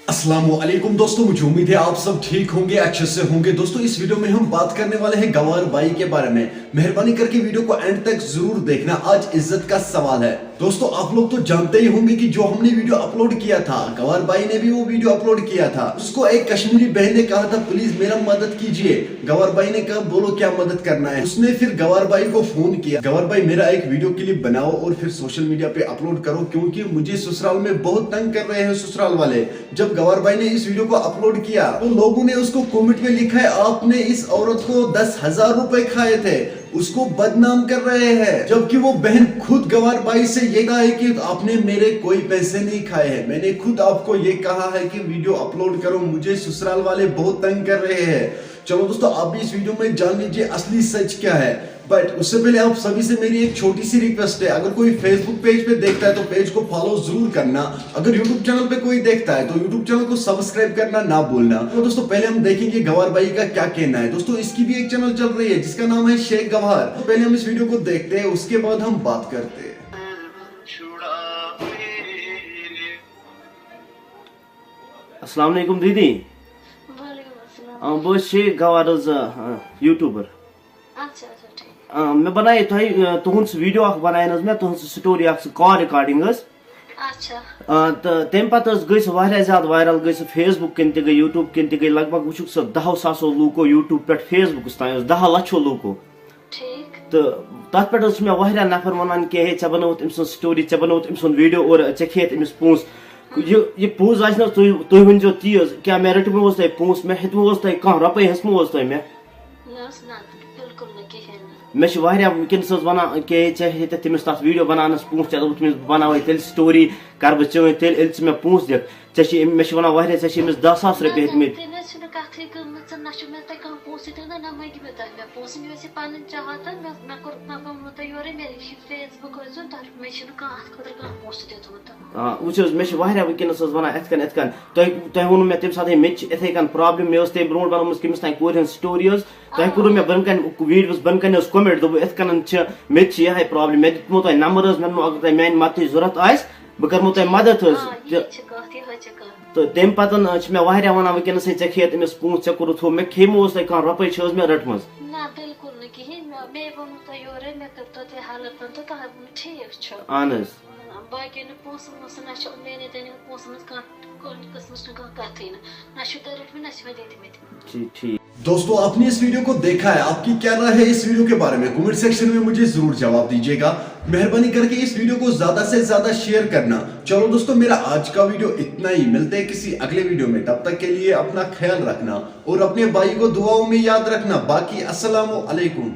अस्सलामुअलैकुम दोस्तों, मुझे उम्मीद है आप सब ठीक होंगे, अच्छे से होंगे। दोस्तों इस वीडियो में हम बात करने वाले हैं गवार बाई के बारे में। मेहरबानी करके वीडियो को एंड तक जरूर देखना, आज इज्जत का सवाल है। दोस्तों आप लोग तो जानते ही होंगे कि जो हमने वीडियो अपलोड किया था, गवार बाई ने भी वो वीडियो अपलोड किया था। उसको एक कश्मीरी बहन ने कहा था प्लीज मेरा मदद कीजिए। गवार बाई ने कहा बोलो क्या मदद करना है। उसने फिर गवार बाई को फोन किया, गवार बाई मेरा एक वीडियो क्लिप बनाओ और फिर सोशल मीडिया पे अपलोड करो, क्योंकि मुझे ससुराल में बहुत तंग कर रहे हैं ससुराल वाले। जब गवार बाई ने इस वीडियो को अपलोड किया तो लोगों ने उसको कमेंट में लिखा है आपने इस औरत को 10,000 रुपए खाए थे, उसको बदनाम कर रहे हैं। जबकि वो बहन खुद गवार बाई से ये कहा है कि आपने मेरे कोई पैसे नहीं खाए हैं, मैंने खुद आपको ये कहा है कि वीडियो अपलोड करो, मुझे ससुराल वाले बहुत तंग कर रहे हैं। चलो दोस्तों आप भी इस वीडियो में जान लीजिए असली सच क्या है। बट उससे पहले आप सभी से मेरी एक छोटी सी रिक्वेस्ट है, अगर कोई फेसबुक पेज पे देखता है तो पेज को फॉलो जरूर करना, अगर यूट्यूब चैनल पे कोई देखता है तो यूट्यूब चैनल को सब्सक्राइब करना ना भूलना। तो दोस्तों पहले हम देखेंगे गवार बाई का क्या कहना है। दोस्तों इसकी भी एक चैनल चल रही है जिसका नाम है शेख गवार। तो पहले हम इस वीडियो को देखते हैं, उसके बाद हम बात करते हैं। अस्सलाम वालेकुम दीदी, बह शेख गवार यूट्यूबर। मैं बनाए तुहद वीडियो बनाए मे तुहद स्टोरी कॉल रिकॉर्डिंग तम पे गई ज्यादा वायरल, गई फेसबुक किन गई यूट्यूब किन गई, लगभग वुक 10,000 लूको यूट्यूब पे फेसबुक तान 10 लाखों लूको। तो तथ पे मे नफर वन कि हे बनोत अम स्टोरी, चे बनोत अम वीडियो और चे खेत अमिस पोस। ये पोज आज तुम वन तीज क्या मे रटमो पोस, मे हेतमो कह रुपये हेसमो मे मे वनकस वन कि तमिस तथ वीडियो बनानस पोस, चे बनावे तेल स्टोरी कर बह चेन तेल मे पोस दिख चे मे वन चे 10,000 रुपये हेतम। वो मे वनकस वन एथकन तुम वो मे तम सात मे इथे कन प्रॉब्लम, मे तम ब्रो बनाम कमिस तान कोर स्टोरी तुम कोर मे बन कन वीडियोस बन कन कमेंट दोप इथकन मे ये प्रॉब्लम, मे दिमो तुम नंबर मे अगर तुम मान मदद जरूरत आ बह करमो तुम मदद। तो तम पे मे वन वनकस चे खेत अमिस पोस, चे कोर मे खेमो कह रुपये मे रटम। अहन ठीक। दोस्तों आपने इस वीडियो को देखा है, आपकी क्या राय है इस वीडियो के बारे में कमेंट सेक्शन में मुझे जरूर जवाब दीजिएगा। मेहरबानी करके इस वीडियो को ज्यादा से ज्यादा शेयर करना। चलो दोस्तों मेरा आज का वीडियो इतना ही, मिलते हैं किसी अगले वीडियो में, तब तक के लिए अपना ख्याल रखना और अपने भाई को दुआओं में याद रखना। बाकी अस्सलामु अलैकुम।